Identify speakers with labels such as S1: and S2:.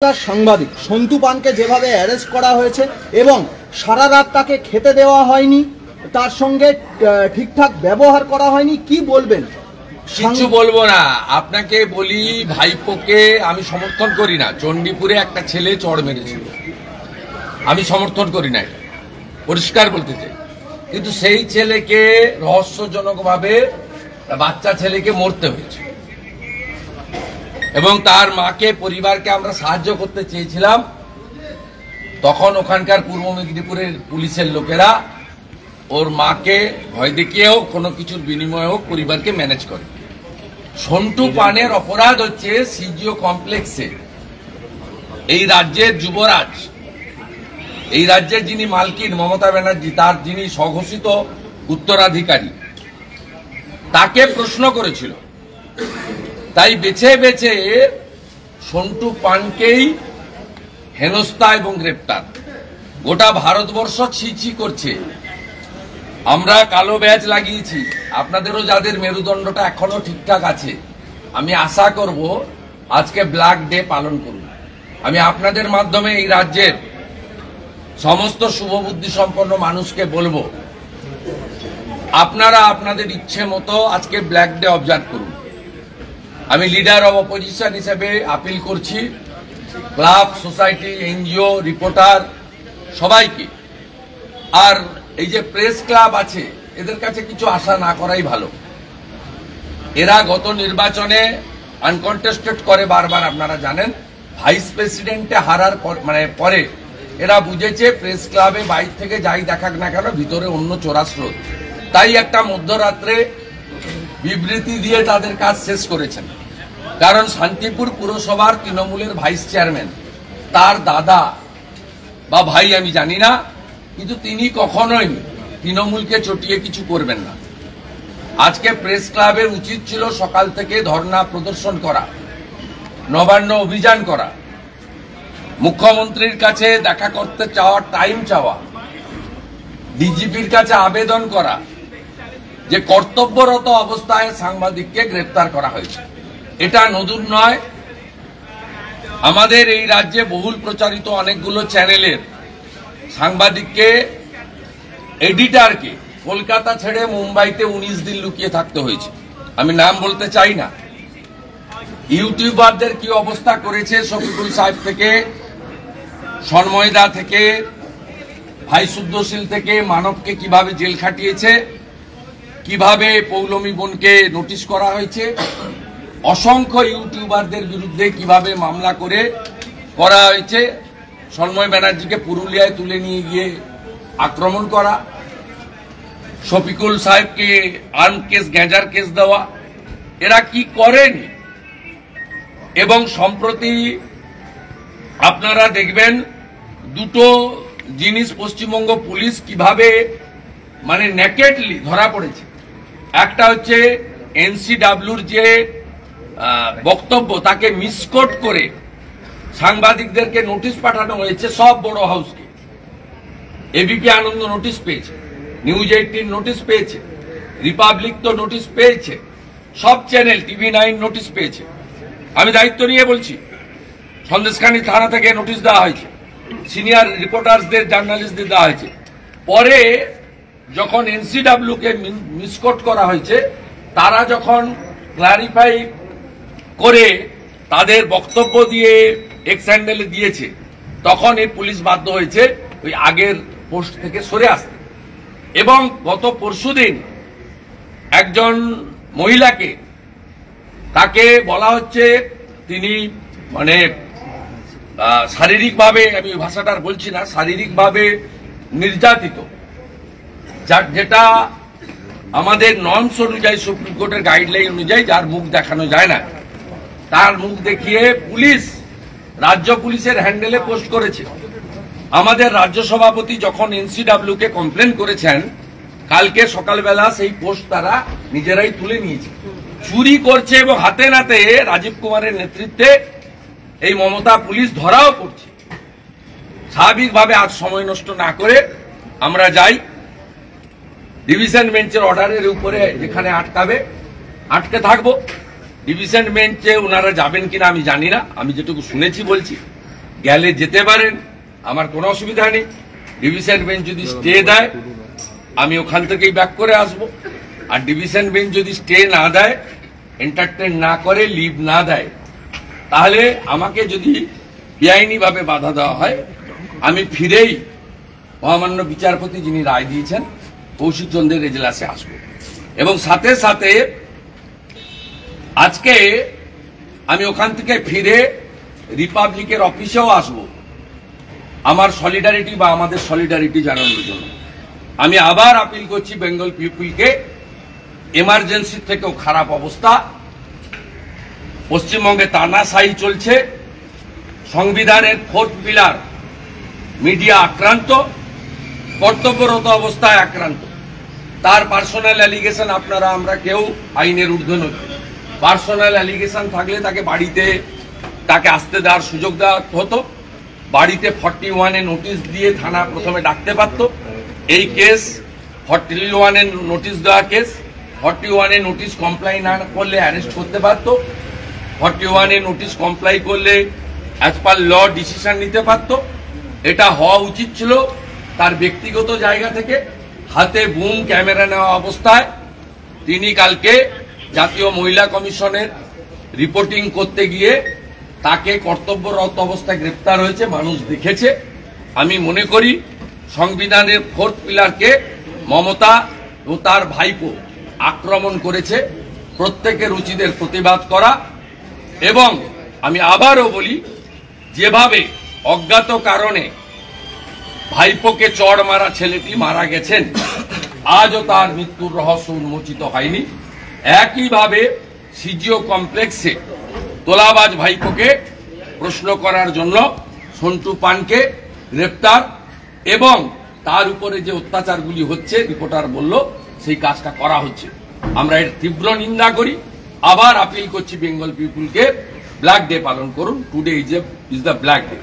S1: সাংবাদিক সন্তু পানকে যেভাবে অ্যারেস্ট করা হয়েছে এবং সারা রাত তাকে খেতে দেওয়া হয়নি, তার সঙ্গে ঠিকঠাক ব্যবহার করা হয়নি, কি বলবেন?
S2: কিছু বলবো না, আপনাকে বলি ভাইপোকে আমি সমর্থন করি না। চণ্ডীপুরে একটা ছেলে চড় মেরেছিল, আমি সমর্থন করি না, এটা পরিষ্কার বলতে চাই। কিন্তু সেই ছেলেকে রহস্যজনকভাবে বাচ্চা ছেলেকে মরতে হয়েছে এবং তার মাকে পরিবারকে আমরা সাহায্য করতে চেয়েছিলাম। তখন ওখানকার পূর্ব মেদিনীপুরের পুলিশের লোকেরা ওর মাকে ভয় দেখিয়ে হোক কোনো কিছুর বিনিময়ে হোক পরিবারকে ম্যানেজ করে। সন্টু পানের অপরাধ হচ্ছে সিজিও কমপ্লেক্সে এই রাজ্যের যুবরাজ, এই রাজ্যের যিনি মালকিন মমতা ব্যানার্জি, তার যিনি স্বঘোষিত উত্তরাধিকারী, তাকে প্রশ্ন করেছিল। তাই বেছে বেছে সন্টু পানকেই হেনস্থা এবং গ্রেপ্তার। গোটা ভারতবর্ষ ছি করছে। আমরা কালো ব্যাজ লাগিয়েছি, আপনাদেরও যাদের মেরুদণ্ডটা এখনো ঠিকঠাক আছে, আমি আশা করব আজকে ব্ল্যাক ডে পালন করুন। আমি আপনাদের মাধ্যমে এই রাজ্যের সমস্ত শুভবুদ্ধি সম্পন্ন মানুষকে বলবো, আপনারা আপনাদের ইচ্ছে মতো আজকে ব্ল্যাক ডে অবজার্ভ করুন। আমি লিডার অব অপোজিশন হিসেবে আপিল করছি ক্লাব, সোসাইটি, এনজিও, রিপোর্টার সবাইকে। আর এই যে প্রেস ক্লাব আছে, এদের কাছে কিছু আশা না করাই ভালো। এরা গত নির্বাচনে আনকন্টেস্টেড করে বারবার, আপনারা জানেন। ভাইস প্রেসিডেন্টে হারার পরে এরা বুঝেছে প্রেস ক্লাবে বাইরে থেকে যাই দেখাক না কেন ভিতরে অন্য চোরাস্রোত। তাই একটা মধ্যরাত্রে বিবৃতি দিয়ে তাদের কাজ শেষ করেছেন। কারণ শান্তিপুর পুরসভার তৃণমূলের ভাইস চেয়ারম্যান, তার দাদা বা ভাই আমি জানি না, কিন্তু তিনি কখনোই তৃণমূলকে চটিয়ে কিছু করবেন না। আজকে প্রেস ক্লাবের উচিত ছিল সকাল থেকে ধর্ণা প্রদর্শন করা, নবান্ন অভিযান করা, মুখ্যমন্ত্রীর কাছে দেখা করতে চাওয়া, টাইম চাওয়া, ডিজিপির কাছে আবেদন করা যে কর্তব্যরত অবস্থায় সাংবাদিককে গ্রেপ্তার করা হয়েছে। এটা নতুন নয়। আমাদের এই রাজ্যে বহুল প্রচারিত অনেকগুলো চ্যানেলের সাংবাদিককে, এডিটরকে কলকাতা ছেড়ে মুম্বাইতে 19 দিন লুকিয়ে থাকতে হয়েছে। আমি নাম বলতে চাই না। ইউটিউবারদের কি অবস্থা করেছে, শফিকুল সাহেব থেকে, সন্ময়দা থেকে, ভাই শুদ্ধশীল থেকে, মানবকে কিভাবে জেল খাটিয়েছে, কিভাবে পৌলমী বোনকে নোটিশ করা হয়েছে, অসংখ্য ইউটিউবারদের বিরুদ্ধে কিভাবে মামলা করা হয়েছে, সন্ময় ব্যানার্জিকে পুরুলিয়ায় তুলে নিয়ে গিয়ে আক্রমণ করা, শফিকুল সাহেবকে আর্ম কেস, গ্যাঁজার কেস দেওয়া, এরা কি করেনি। এবং সম্প্রতি আপনারা দেখবেন দুটো জিনিস পশ্চিমবঙ্গ পুলিশ কিভাবে নেকেডলি ধরা পড়েছে। একটা হচ্ছে এনসিডব্লিউর যে বক্তব্য, তাকে মিসকোট করে সাংবাদিকদেরকে নোটিশ পাঠানো হয়েছে। সব বড় হাউসকে, এবিপি আনন্দ নোটিশ পেয়েছে, নিউজ 18 নোটিশ পেয়েছে, রিপাবলিক তো নোটিশ পেয়েছে, সব চ্যানেল, TV9 নোটিশ পেয়েছে। আমি দায়িত্ব নিয়ে বলছি, সন্দেশখালী থানা থেকে নোটিশ দেওয়া হয়েছে, সিনিয়র রিপোর্টারদের, জার্নালিস্টদের দেওয়া হয়েছে। পরে যখন এনসিডব্লিউ কে মিসকোট করা হয়েছে, তারা যখন ক্লারিফাই করে তাদের বক্তব্য দিয়ে এক্স হ্যান্ডেলে দিয়েছে, তখন এই পুলিশ বাধ্য হয়েছে ওই আগের পোস্ট থেকে সরে আসতে। এবং গত পরশুদিন একজন মহিলাকে, তাকে বলা হচ্ছে তিনি শারীরিকভাবে, আমি ভাষাটা বলছি না, শারীরিকভাবে নির্যাতিত, যেটা আমাদের নর্মস অনুযায়ী, সুপ্রিম কোর্টের গাইডলাইন অনুযায়ী, যার মুখ দেখানো যায় না, তার মুখ দেখিয়ে পুলিশ, রাজ্য পুলিশের হ্যান্ডেলে পোস্ট করেছে। আমাদের রাজ্য সভাপতি যখন এনসিডব্লিউ কে কমপ্লেন করেছেন, কালকে সকালবেলা সেই পোস্ট তারা নিজেরাই তুলে নিয়েছে। চুরি করছে এবং হাতে নাতে রাজীব কুমারের নেতৃত্বে এই মমতা পুলিশ ধরাও পড়ছে। স্বাভাবিকভাবে আজ সময় নষ্ট না করে আমরা যাই ডিভিশন বেঞ্চের অর্ডারের উপরে, যেখানে আটকে থাকবো। ডিভিশন বেঞ্চে ওনারা যাবেন কিনা আমি জানি না, আমি যেটুকু শুনেছি বলছি। গেলে যেতে পারেন, আমার কোনো অসুবিধা নেই। ডিভিশন বেঞ্চ যদি স্টে দেয় আমি ওখান থেকেই ব্যাক করে আসব। আর ডিভিশন বেঞ্চ যদি স্টে না দেয়, এন্টারটেন না করে, লিভ না দেয়, তাহলে আমাকে যদি বেআইনিভাবে বাধা দেওয়া হয়, আমি ফিরেই মহামান্য বিচারপতি যিনি রায় দিয়েছেন কৌশিক চন্দ্রের এজলাসে আসব। এবং সাথে সাথে আজকে আমি ওখান থেকে ফিরে রিপাবলিকের অফিসেও আসব আমার সলিডারিটি বা আমাদের সলিডারিটি জানানোর জন্য। আমি আবার আপিল করছি বেঙ্গল পিপুলকে, এমার্জেন্সি থেকেও খারাপ অবস্থা, পশ্চিমবঙ্গে তানাশাহি চলছে, সংবিধানের 4th পিলার মিডিয়া আক্রান্ত, কর্তব্যরত অবস্থায় আক্রান্ত। তার পার্সোনাল অ্যালিগেশন আপনারা আমরা কেউ আইনের ঊর্ধ্বে নই। পার্সোনাল অ্যালিগেশন থাকলে তাকে বাড়িতে তাকে আসতে দেওয়ার সুযোগ দেওয়া হতো, বাড়িতে 41-এ নোটিশ দিয়ে থানা প্রথমে ডাকতে পারত। এই কেস 41-এ নোটিশ দেওয়া কেস, 41-এ নোটিশ কমপ্লাই না করলে অ্যারেস্ট করতে পারত, 41-এ নোটিশ কমপ্লাই করলে অ্যাজ পার ল ডিসিশন নিতে পারত। এটা হওয়া উচিত ছিল তার ব্যক্তিগত জায়গা থেকে। হাতে বুম ক্যামেরা নেওয়া অবস্থায় তিনি কালকে জাতীয় মহিলা কমিশনের রিপোর্টিং করতে গিয়ে তাকে কর্তব্যরত অবস্থায় গ্রেপ্তার হয়েছে, মানুষ দেখেছে। আমি মনে করি সংবিধানের 4th পিলারকে মমতা ও তার ভাইপো আক্রমণ করেছে। প্রত্যেকের উচিতের প্রতিবাদ করা। এবং আমি আবারও বলি, যেভাবে অজ্ঞাত কারণে ভাইপোকে চড় মারা ছেলেটি মারা গেছেন, আজও তার মৃত্যুর রহস্য উন্মোচিত হয়নি। একইভাবে সিজিও কমপ্লেক্সে তোলাবাজ ভাইপোকে প্রশ্ন করার জন্য সন্টু পানকে গ্রেপ্তার, এবং তার উপরে যে অত্যাচারগুলি হচ্ছে রিপোর্টার বলল সেই কাজটা করা হচ্ছে। আমরা এর তীব্র নিন্দা করি। আবার আপিল করছি বেঙ্গল পিপুলকে, ব্ল্যাক ডে পালন করুন। Today is the black day.